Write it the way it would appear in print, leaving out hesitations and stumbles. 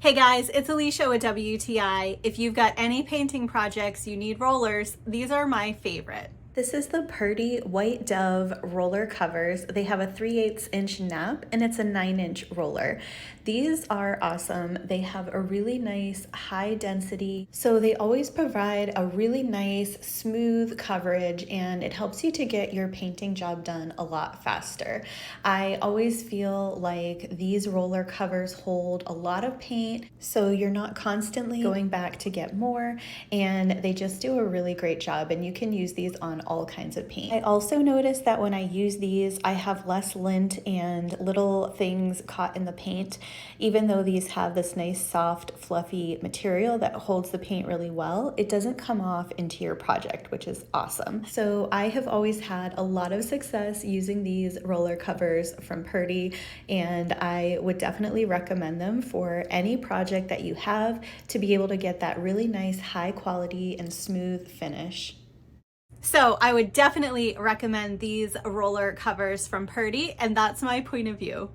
Hey guys, it's Alicia with WTI. If you've got any painting projects you need rollers, these are my favorite. This is the PURDY White Dove roller covers. They have a 3/8 inch nap and it's a 9-inch roller. These are awesome. They have a really nice high density, so they always provide a really nice smooth coverage and it helps you to get your painting job done a lot faster. I always feel like these roller covers hold a lot of paint, so you're not constantly going back to get more, and they just do a really great job, and you can use these on all kinds of paint. I also noticed that when I use these, I have less lint and little things caught in the paint. Even though these have this nice soft fluffy material that holds the paint really well, it doesn't come off into your project, which is awesome. So I have always had a lot of success using these roller covers from PURDY, and I would definitely recommend them for any project that you have to be able to get that really nice high quality and smooth finish. So I would definitely recommend these roller covers from PURDY, and that's my point of view.